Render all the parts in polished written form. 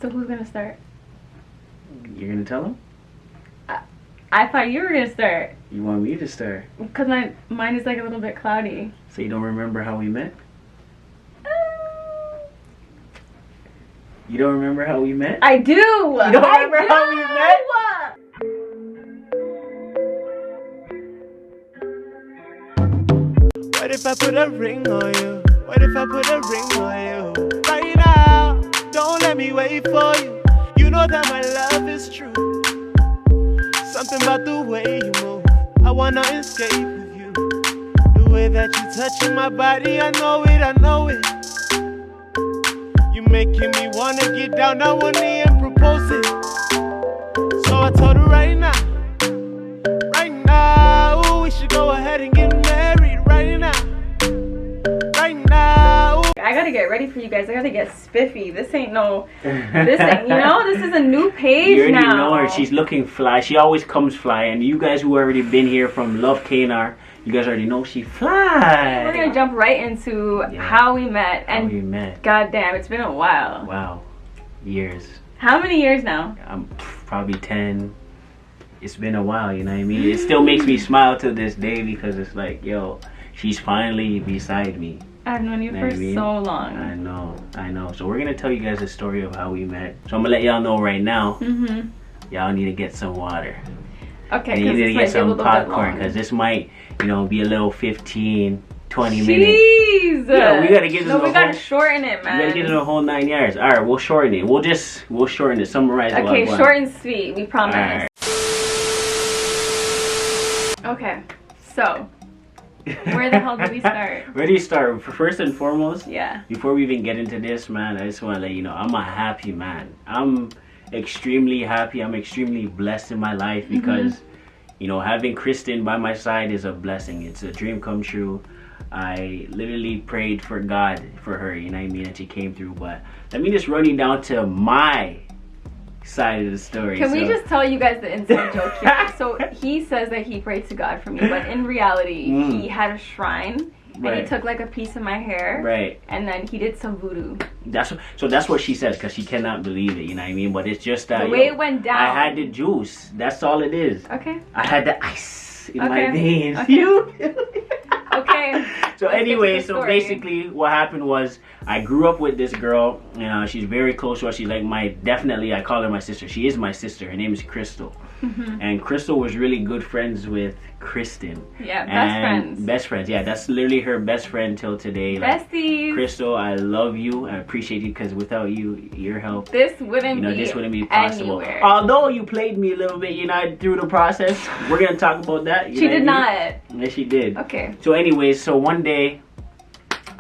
So who's gonna start? You're gonna tell him? I thought you were gonna start. You want me to start? Because mine is like a little bit cloudy. So you don't remember how we met? You don't remember how we met? I do! You don't remember how we met? What if I put a ring on you? What if I put a ring on you? Right now, don't let me wait for you. You know that my love is true. Something about the way you move, I wanna escape with you. The way that you touching my body, I know it, I know it. You making me wanna get down on one knee and propose it. So I told her right now, ooh, we should go ahead and get married right now. I gotta get ready for you guys. I gotta get spiffy. This ain't no, this ain't, this is a new page. You already now. know her. She's looking fly. She always comes fly. And you guys who already been here from lovek&r, you guys already know she fly. We're gonna jump right into how we met. And how we met. Goddamn, it's been a while. Wow, years. How many years now? Probably 10. It's been a while, you know what I mean? It still makes me smile to this day because it's like, yo, she's finally beside me. I've known you for so long. I know. So we're gonna tell you guys the story of how we met. So I'm gonna let y'all know right now. Y'all need to get some water. Okay. And you need to get some popcorn because this might, be a little 15, 20 minutes. Jeez. Yeah, we gotta get this. No, we gotta shorten it, man. We gotta get it a whole 9 yards. All right, we'll shorten it. We'll shorten it. Summarize it. Okay, short and sweet. We promise. Right. Okay, so. Where the hell do we start? Where do you start? First and foremost, before we even get into this, man, I just want to let you know I'm a happy man. I'm extremely happy. I'm extremely blessed in my life because, having Kristen by my side is a blessing. It's a dream come true. I literally prayed for God for her, you know what I mean, and she came through. But let me just run you down to my side of the story. Can we just tell you guys the inside joke here? So he says that he prayed to God for me, but in reality, he had a shrine and he took like a piece of my hair, and then he did some voodoo. That's what she says because she cannot believe it, you know what I mean? But it's just that the way it went down. I had the juice. That's all it is. Okay. I had the ice in my veins. Okay. Okay. So anyway, so basically what happened was I grew up with this girl. She's very close to us. She's like I call her my sister. She is my sister. Her name is Crystal. And Crystal was really good friends with Kristen. Yeah, best friends. Best friends, yeah. That's literally her best friend till today. Besties. Crystal, I love you. I appreciate you because without your help, this wouldn't be possible. Anywhere. Although you played me a little bit, through the process. We're gonna talk about that. She did not. Yes, she did. Okay. So anyways, so one day,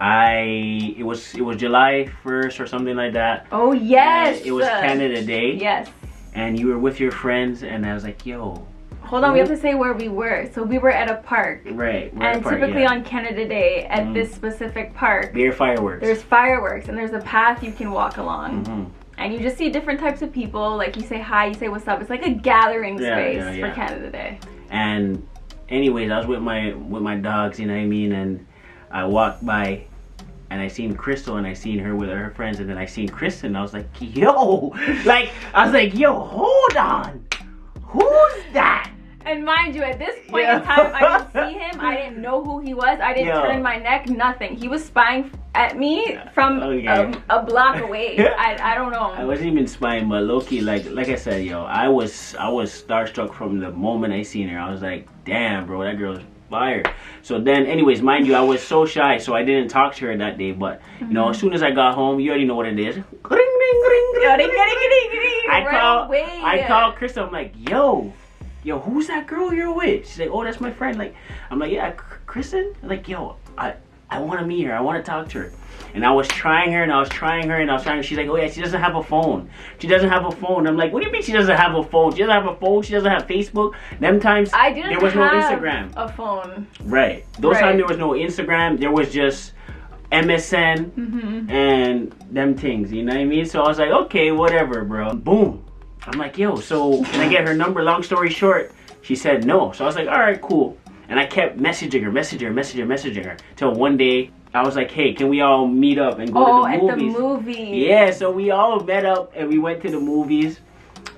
it was July 1st or something like that. Oh yes. It was Canada Day. Yes. And you were with your friends, and I was like, yo. Hold on, we have to say where we were. So we were at a park. Right. And typically on Canada Day, at this specific park, there's fireworks. There's fireworks, and there's a path you can walk along. And you just see different types of people. Like, you say hi, you say what's up. It's like a gathering space for Canada Day. And anyways, I was with my dogs, you know what I mean? And I walked by, and I seen Crystal, and I seen her with her friends, and then I seen Kristen, and I was like, yo, hold on, who's that? And mind you, at this point in time, I didn't see him, I didn't know who he was, I didn't turn my neck, nothing. He was spying at me from a block away. I don't know. I wasn't even spying, but low-key, like I said, I was starstruck from the moment I seen her. I was like, damn, bro, that girl's fire. So then, anyways, mind you, I was so shy, so I didn't talk to her that day. But as soon as I got home, you already know what it is. I called Kristen. I'm like, yo, who's that girl you're with? She's like, oh, that's my friend. Like, I'm like, yeah, Kristen. I'm like, yo, I want to meet her. I want to talk to her. And I was trying her, and I was trying her. She's like, oh yeah, she doesn't have a phone. She doesn't have a phone. I'm like, what do you mean she doesn't have a phone? She doesn't have a phone. She doesn't have Facebook. Them times there was no Instagram. A phone. Right. Those times there was no Instagram. There was just MSN and them things. You know what I mean? So I was like, okay, whatever, bro. Boom. I'm like, yo, so can I get her number? Long story short, she said no. So I was like, all right, cool. And I kept messaging her. Till one day, I was like, hey, can we all meet up and go to the movies? At the movies. Yeah, so we all met up and we went to the movies.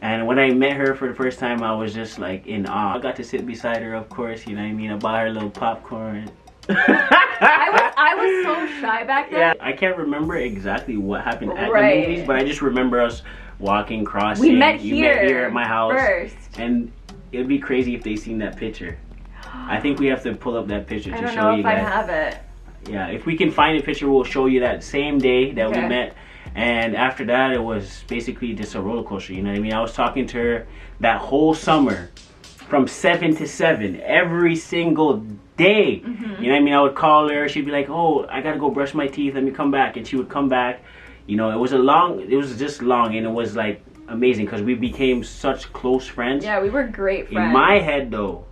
And when I met her for the first time, I was just like in awe. I got to sit beside her, of course, you know what I mean? I bought her a little popcorn. I was so shy back then. Yeah, I can't remember exactly what happened at the movies, but I just remember us walking, crossing. We met you met here at my house. First. And it'd be crazy if they seen that picture. I think we have to pull up that picture to show you guys. I don't know if I have it. Yeah, if we can find a picture, we'll show you that same day that we met. And after that, it was basically just a roller coaster, you know what I mean? I was talking to her that whole summer from 7 to 7, every single day. You know what I mean? I would call her, she'd be like, oh, I gotta go brush my teeth, let me come back. And she would come back. You know, it was just long, and it was like amazing because we became such close friends. Yeah, we were great friends. In my head, though,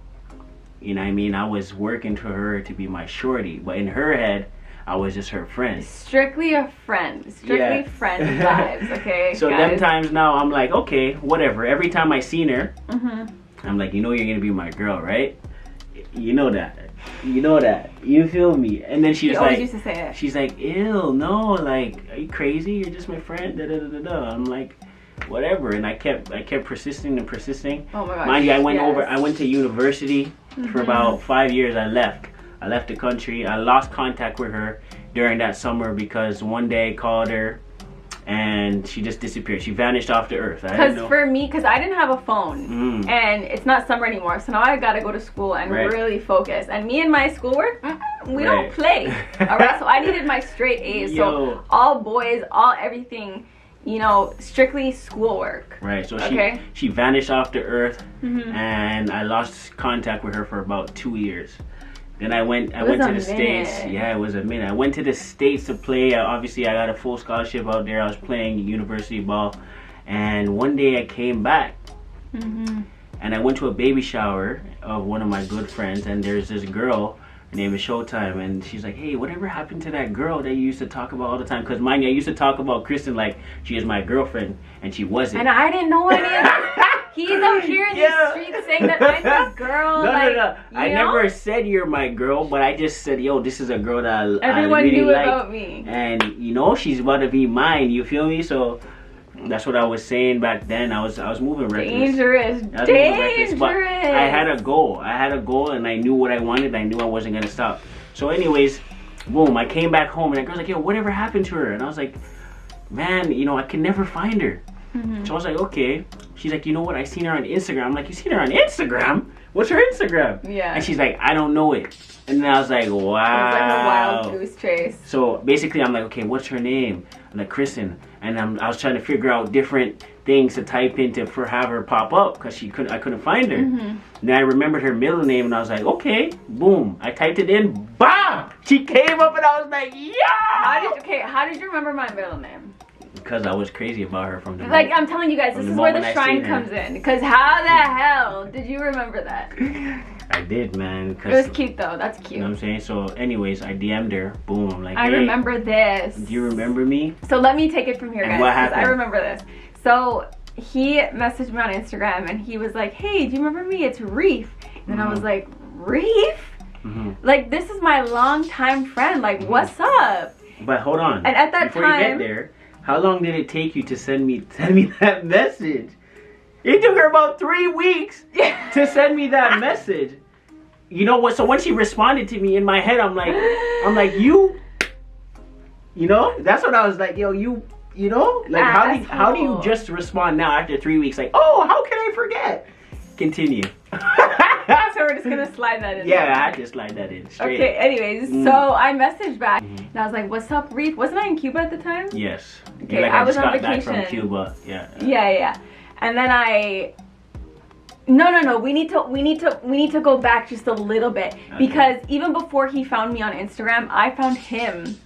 you know what I mean, I was working for her to be my shorty, but in her head, I was just her friend. Strictly a friend. Strictly friend vibes, okay? So guys. them times now, I'm like, okay, whatever. Every time I seen her, I'm like, you know you're going to be my girl, right? You know that. You know that. You feel me? And then she was like, used to say it. She's like, ew, no, like, are you crazy? You're just my friend, da da da da da. I'm like, whatever. And I kept persisting and persisting. Oh my gosh. Mind you, I went to university for about 5 years. I left the country. I lost contact with her during that summer because one day I called her and she just disappeared. She vanished off the earth. Because for me, because I didn't have a phone and it's not summer anymore, so now I gotta go to school and really focus. And me and my schoolwork, we don't play. All right, so I needed my straight A's. So all boys, all everything, you know, strictly schoolwork. Right. So she vanished off the earth, and I lost contact with her for about 2 years. Then I went to the States. Yeah, it was a minute. I went to the States to play. Obviously, I got a full scholarship out there. I was playing university ball. And one day I came back. And I went to a baby shower of one of my good friends. And there's this girl. Her name is Showtime. And she's like, hey, whatever happened to that girl that you used to talk about all the time? Because mind you, I used to talk about Kristen like she is my girlfriend. And she wasn't. And I didn't know any of that. He's out here in the streets saying that I'm his girl. No. I never said you're my girl, but I just said, yo, this is a girl that everyone I really knew like. About me. And, you know, she's about to be mine. You feel me? So that's what I was saying back then. I was moving reckless. Dangerous. But I had a goal. And I knew what I wanted. I knew I wasn't going to stop. So anyways, boom, I came back home and that girl's like, yo, whatever happened to her? And I was like, man, you know, I can never find her. So I was like, okay. She's like, you know what? I seen her on Instagram. I'm like, you seen her on Instagram? What's her Instagram? Yeah. And she's like, I don't know it. And then I was like, wow. It was like a wild goose chase. So basically, I'm like, okay, what's her name? I'm like, Kristen. And I was trying to figure out different things to type in to have her pop up because I couldn't find her. And then I remembered her middle name and I was like, okay, boom. I typed it in, bam! She came up and I was like, yeah! How did you remember my middle name? Because I was crazy about her from the moment. Like, I'm telling you guys, this is where the shrine comes in. Because how the hell did you remember that? I did, man. It was cute, though. That's cute. You know what I'm saying? So, anyways, I DM'd her. Boom. I'm like, I remember this. Do you remember me? So, let me take it from here, and guys. What happened? I remember this. So, he messaged me on Instagram, and he was like, hey, do you remember me? It's Reafe. And I was like, Reafe? Like, this is my longtime friend. Like, what's up? But hold on. And at that Before you get there, how long did it take you to send me that message? It took her about 3 weeks to send me that message. You know what? So when she responded to me in my head, I'm like, you know? That's what I was like, yo, you know? Like, how do you just respond now after 3 weeks? Like, oh, how can I forget? Continue. So we're just gonna slide that in. Yeah, I had to slide that in straight. Okay, anyways, so I messaged back and I was like, what's up, Reafe? Wasn't I in Cuba at the time? Yes. Okay, like I was on vacation. vacation. Back from Cuba. Yeah. Yeah. And then No, we need to go back just a little bit because even before he found me on Instagram, I found him.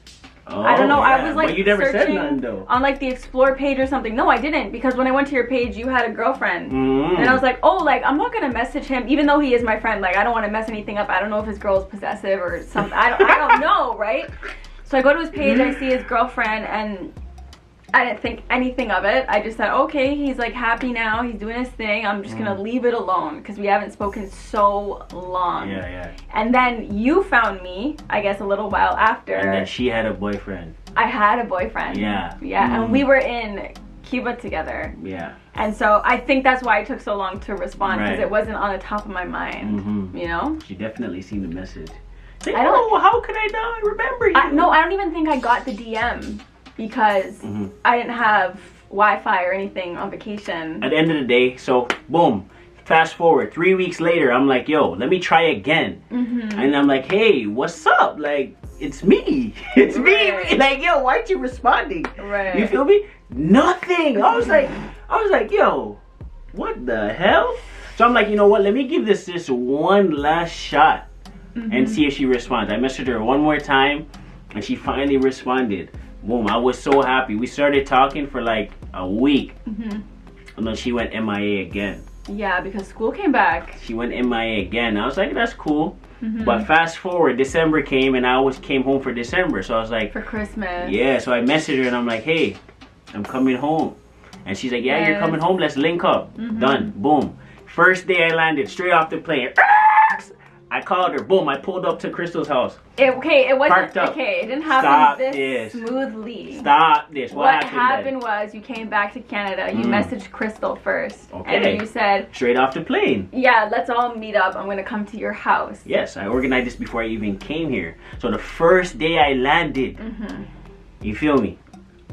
Oh, I don't know. Yeah. I was like but you never searching said nothing, though. on like the explore page or something. No, I didn't, because when I went to your page, you had a girlfriend, and I was like, oh, like I'm not gonna message him, even though he is my friend. Like I don't want to mess anything up. I don't know if his girl is possessive or something. I don't know, right? So I go to his page, I see his girlfriend, and I didn't think anything of it. I just said, okay, he's like happy now. He's doing his thing. I'm just gonna leave it alone because we haven't spoken so long. Yeah. And then you found me, I guess, a little while after. And then she had a boyfriend. I had a boyfriend. Yeah. And we were in Cuba together. Yeah. And so I think that's why it took so long to respond, because it wasn't on the top of my mind. You know? She definitely seen the message. Like, I don't. How could I not remember you? No, I don't even think I got the DM because I didn't have Wi-Fi or anything on vacation. At the end of the day, so boom, fast forward 3 weeks later, I'm like, yo, let me try again. And I'm like, hey, what's up? Like, it's me. It's me. Like, yo, why aren't you responding? You feel me? Nothing. I was like, yo, what the hell? So I'm like, you know what? Let me give this one last shot and see if she responds. I messaged her one more time, and she finally responded. Boom, I was so happy. We started talking for like a week. And then she went MIA again. Yeah, because school came back. She went MIA again. I was like, that's cool. But fast forward, December came, and I always came home for December. So I was like, for Christmas. Yeah, so I messaged her, and I'm like, hey, I'm coming home. And she's like, yeah, you're coming home. Let's link up. Done. Boom. First day I landed, straight off the plane. I called her. Boom. I pulled up to Crystal's house. It wasn't. Okay, it didn't happen this smoothly. Stop this. What happened was you came back to Canada. You messaged Crystal first. Okay. And then you said, straight off the plane. Yeah, let's all meet up. I'm going to come to your house. Yes, I organized this before I even came here. So the first day I landed, you feel me?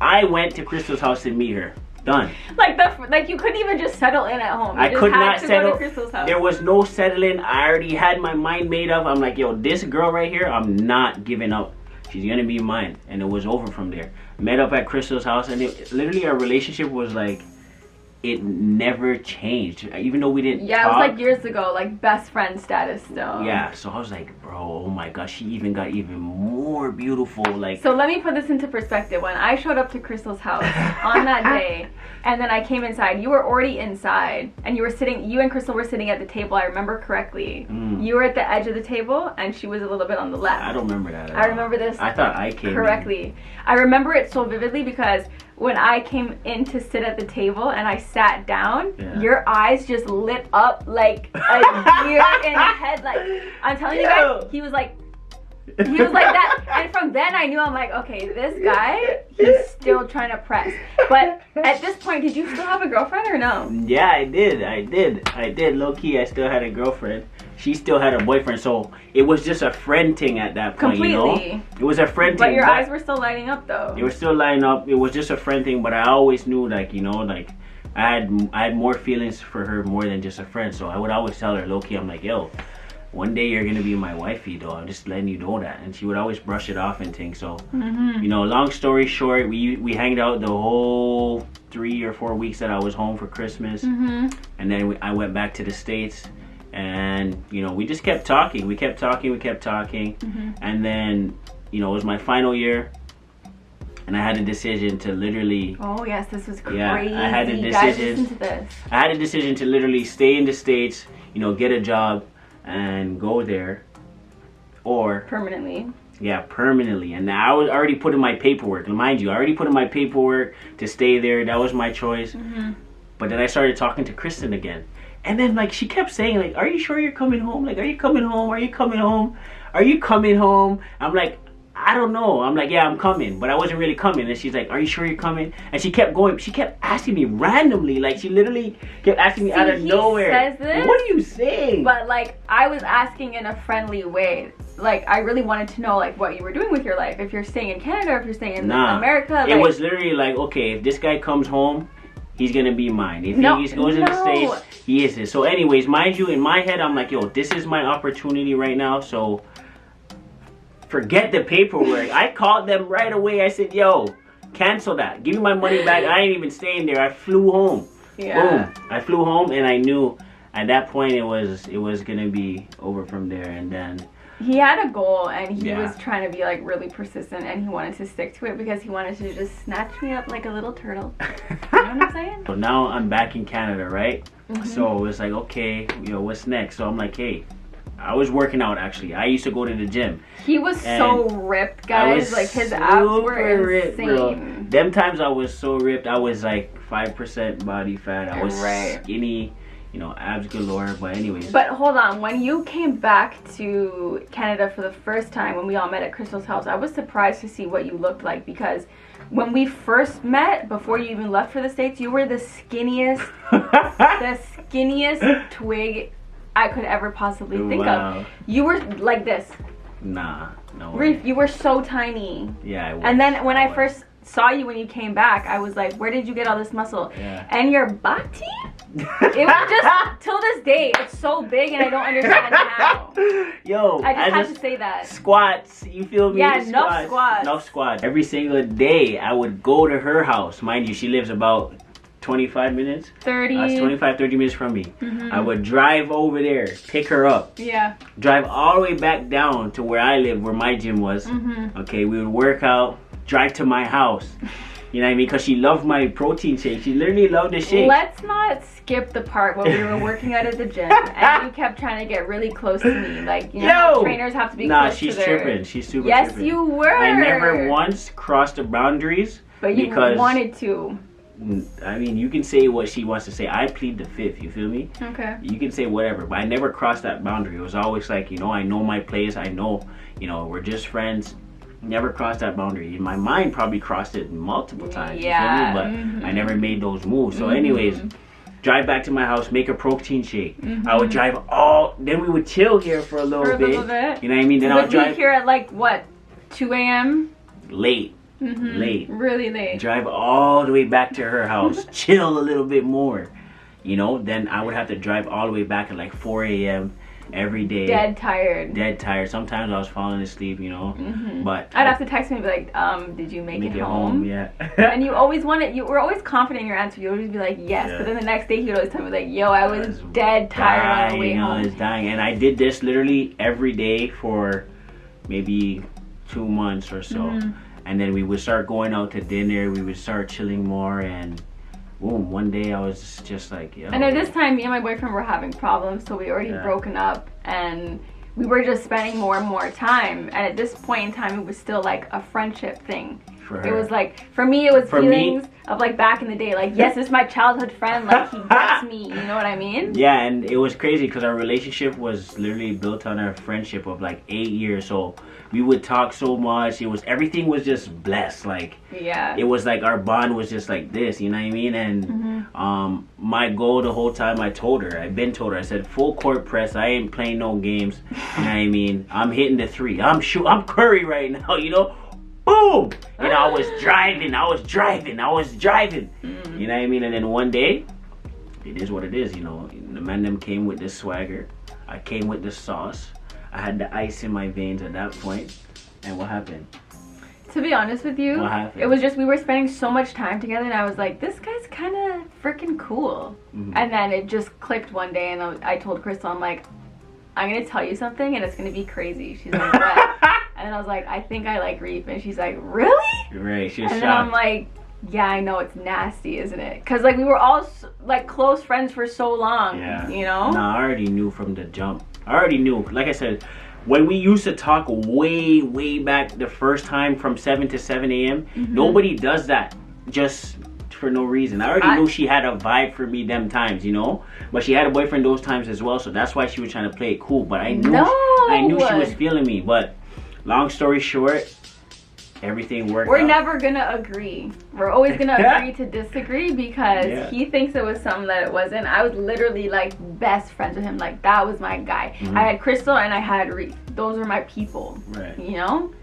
I went to Crystal's house to meet her. Done. Like you couldn't even just settle in at home. I could not settle. Go to Crystal's house. There was no settling. I already had my mind made up. I'm like, yo, this girl right here, I'm not giving up. She's gonna be mine. And it was over from there. Met up at Crystal's house, and literally our relationship was like, it never changed, even though we didn't talk. It was like years ago, like best friend status still. Yeah, so I was like, bro, oh my gosh, she even got even more beautiful. Like, so let me put this into perspective. When I showed up to Crystal's house on that day, and then I came inside, you were already inside, and you and Crystal were sitting at the table. I remember correctly. You were at the edge of the table, and she was a little bit on the left. I don't remember that. I remember this. I thought I came correctly. I remember it so vividly because when I came in to sit at the table and I sat down, your eyes just lit up like a deer in the headlight. I'm telling you guys, he was like that. And from then I knew, I'm like, okay, this guy, he's still trying to press. But at this point, did you still have a girlfriend or no? Yeah, I did. Low key, I still had a girlfriend. She still had a boyfriend, so it was just a friend thing at that point. Completely. You know? It was a friend thing. But your eyes were still lighting up, though. They were still lighting up. It was just a friend thing, but I always knew, like, you know, like, I had more feelings for her more than just a friend. So I would always tell her, low key, I'm like, yo, one day you're gonna be my wifey, though. I'm just letting you know that. And she would always brush it off and things. So, you know, long story short, we hanged out the whole 3 or 4 weeks that I was home for Christmas, and then I went back to the States. And, you know, we just kept talking. We kept talking. And then, you know, it was my final year. And I had a decision to literally... Oh, yes, this was crazy. Yeah, I had a decision. Guys, listen to this. I had a decision to literally stay in the States, you know, get a job and go there. Or... Permanently. Yeah, permanently. And I was already putting my paperwork. Mind you, I already put in my paperwork to stay there. That was my choice. But then I started talking to Kristen again. And then, like, she kept saying, like, are you sure you're coming home? Like, are you coming home? Are you coming home? Are you coming home? I'm like, I don't know. I'm like, yeah, I'm coming. But I wasn't really coming. And she's like, are you sure you're coming? And she kept going. She kept asking me randomly. Like, she literally kept asking me out of nowhere. Says this, what are you saying? But, like, I was asking in a friendly way. Like, I really wanted to know, like, what you were doing with your life. If you're staying in Canada or if you're staying in America. Like, it was literally like, okay, if this guy comes home, he's gonna be mine. If he goes in the States, he is it. So anyways, mind you, in my head, I'm like, yo, this is my opportunity right now. So forget the paperwork. I called them right away. I said, yo, cancel that. Give me my money back. I ain't even staying there. I flew home. Yeah. Boom. I flew home, and I knew at that point it was gonna be over from there. And then he had a goal, and he was trying to be, like, really persistent, and he wanted to stick to it because he wanted to just snatch me up like a little turtle. You know what I'm saying? So now I'm back in Canada, right? So it's like, okay, you know, what's next? So I'm like, hey, I was working out, actually. I used to go to the gym. He was so ripped, guys. Like, his abs were insane. Ripped, them times I was so ripped. I was like 5% body fat. I was skinny, you know, abs galore. But anyways. But hold on, when you came back to Canada for the first time, when we all met at Crystal's house, I was surprised to see what you looked like, because when we first met, before you even left for the States, you were the skinniest twig I could ever possibly think of. You were like this. Nah, no way. Reafe, you were so tiny. Yeah, I was. And then when I first saw you when you came back, I was like, where did you get all this muscle? Yeah. And your body? It was just, till this day, it's so big and I don't understand how. Yo, I just had to say that. Squats, you feel me? Yeah, enough squats. Every single day, I would go to her house. Mind you, she lives about 25 minutes? 30. That's 25, 30 minutes from me. I would drive over there, pick her up. Yeah. Drive all the way back down to where I live, where my gym was. Okay, we would work out, drive to my house. You know what I mean? Because she loved my protein shake. She literally loved the shake. Let's not skip the part where we were working out at the gym and you kept trying to get really close to me. Like, you know, how trainers have to be close to their... Nah, she's tripping. She's super tripping. tripping. Yes, you were. I never once crossed the boundaries. But you wanted to. I mean, you can say what she wants to say. I plead the fifth, you feel me? Okay. You can say whatever, but I never crossed that boundary. It was always like, you know, I know my place. I know, you know, we're just friends. Never crossed that boundary. In my mind, probably crossed it multiple times. Yeah. You feel me? But I never made those moves. So anyways, drive back to my house, make a protein shake. I would drive then we would chill here for a little bit. You know what I mean? Then I would drive here at like, what, 2 a.m.? Late. Late. Really late. Drive all the way back to her house. Chill a little bit more. You know? Then I would have to drive all the way back at like 4 a.m. every day. Dead tired. Sometimes I was falling asleep, you know. But I'd have to text me and be like, did you make it home? Yeah. And you were always confident in your answer. You always be like, yes. But then the next day he would always tell me like, yo, I was dead tired on the way home. I was dying. And I did this literally every day for maybe 2 months or so. And then we would start going out to dinner. We would start chilling more, and boom, one day I was just like, yo. And at this time, me and my boyfriend were having problems, so we already broken up, and we were just spending more and more time. And at this point in time, it was still like a friendship thing. For her. It was like, for me, it was feelings of like back in the day, like, yes, it's my childhood friend, like he gets me, you know what I mean? Yeah, and it was crazy because our relationship was literally built on our friendship of like 8 years. So we would talk so much. Everything was just blessed. Like, it was like our bond was just like this, you know what I mean? And my goal the whole time, I've been told her, I said, full court press. I ain't playing no games. You know what I mean? I'm hitting the three. I'm Curry right now, you know? Boom! You know, I was driving. You know what I mean? And then one day, it is what it is, you know. The man them came with the swagger. I came with the sauce. I had the ice in my veins at that point. And what happened? To be honest with you, what happened? It was just we were spending so much time together, and I was like, this guy's kind of freaking cool. And then it just clicked one day, and I told Kristen, I'm like, I'm going to tell you something, and it's going to be crazy. She's like, what? And then I was like, I think I like Reafe. And she's like, really? Right, she was shocked. And then I'm like, yeah, I know, it's nasty, isn't it? Because like we were all like close friends for so long, you know? Nah, I already knew from the jump. I already knew. Like I said, when we used to talk way back the first time from 7 to 7 a.m., nobody does that just for no reason. I already knew she had a vibe for me them times, you know? But she had a boyfriend those times as well, so that's why she was trying to play it cool. But I knew she was feeling me. But long story short, everything worked out. We're never gonna agree. We're always gonna agree to disagree because he thinks it was something that it wasn't. I was literally like best friends with him. Like that was my guy. I had Crystal and I had Reafe. Those were my people. Right. You know?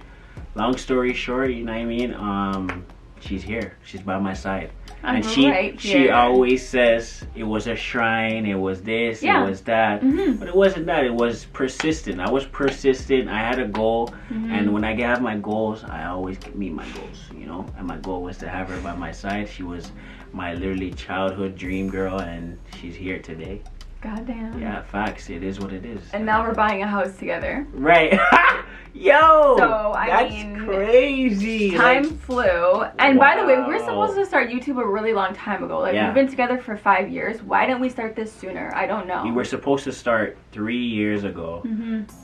Long story short, you know what I mean? She's here. She's by my side. I'm and she always says it was a shrine, it was this, it was that. But it wasn't that. It was persistent. I was persistent. I had a goal. And when I have my goals, I always meet my goals, you know? And my goal was to have her by my side. She was my literally childhood dream girl, and she's here today. Goddamn. Yeah, facts. It is what it is. And now we're buying a house together. Right. Yo! So, I mean, crazy. Time flew. And by the way, we're supposed to start YouTube a really long time ago. Like, we've been together for 5 years. Why didn't we start this sooner? I don't know. We were supposed to start 3 years ago.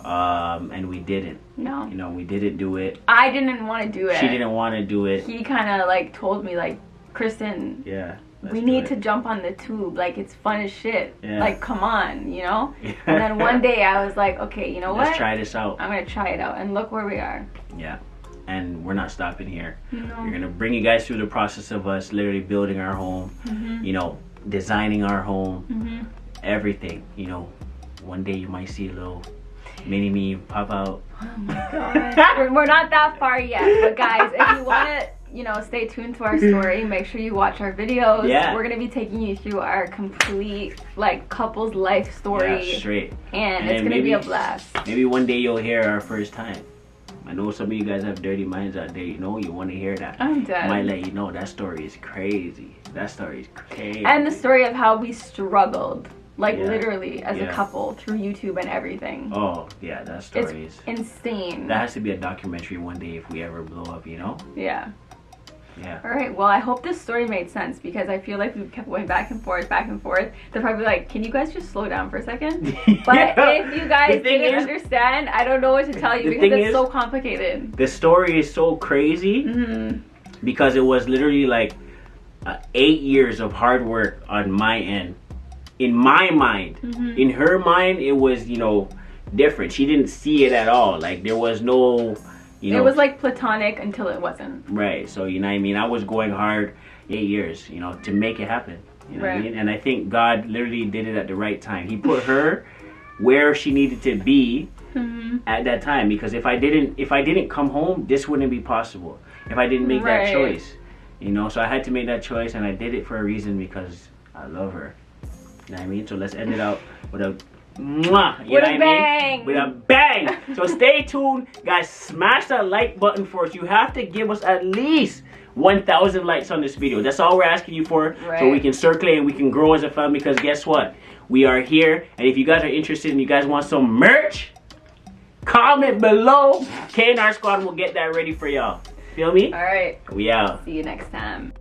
And we didn't. No. You know, we didn't do it. I didn't want to do it. She didn't want to do it. He kind of, like, told me, like, Kristen. Yeah. We need to jump on the tube. Like, it's fun as shit. Yeah. Like, come on, you know? And then one day I was like, okay, you know what? Let's try this out. I'm going to try it out. And look where we are. Yeah. And we're not stopping here. No. We're going to bring you guys through the process of us literally building our home, you know, designing our home, everything. You know, one day you might see a little mini-me pop out. Oh, my God. We're not that far yet. But, guys, if you want to... You know, stay tuned to our story. Make sure you watch our videos. Yeah. We're gonna be taking you through our complete, like, couple's life story. Yeah, straight. And it's gonna be a blast. Maybe one day you'll hear our first time. I know some of you guys have dirty minds out there. You know, you want to hear that. I'm dead. I might let you know that story is crazy. That story is crazy. And the story of how we struggled, like, literally, as a couple through YouTube and everything. Oh, yeah, that story is insane. That has to be a documentary one day if we ever blow up, you know? Yeah. Yeah. All right. Well, I hope this story made sense because I feel like we kept going back and forth, back and forth. They're probably like, "Can you guys just slow down for a second?" But if you guys didn't understand, I don't know what to tell you because it's so complicated. The story is so crazy because it was literally like 8 years of hard work on my end. In my mind, in her mind, it was, you know, different. She didn't see it at all. Like, there was no. You know, it was like platonic until it wasn't. Right. So, you know what I mean? I was going hard 8 years, you know, to make it happen. You know what I mean? And I think God literally did it at the right time. He put her where she needed to be at that time. Because if I didn't come home, this wouldn't be possible. If I didn't make that choice. You know, so I had to make that choice, and I did it for a reason because I love her. You know what I mean? So let's end it out with a mwah, you with know a what bang. I mean? With a bang. So stay tuned, guys. Smash that like button for us. You have to give us at least 1,000 likes on this video. That's all we're asking you for, so we can circulate and we can grow as a family. Because guess what? We are here, and if you guys are interested and you guys want some merch, comment below. K&R Squad will get that ready for y'all. Feel me? All right. We out. See you next time.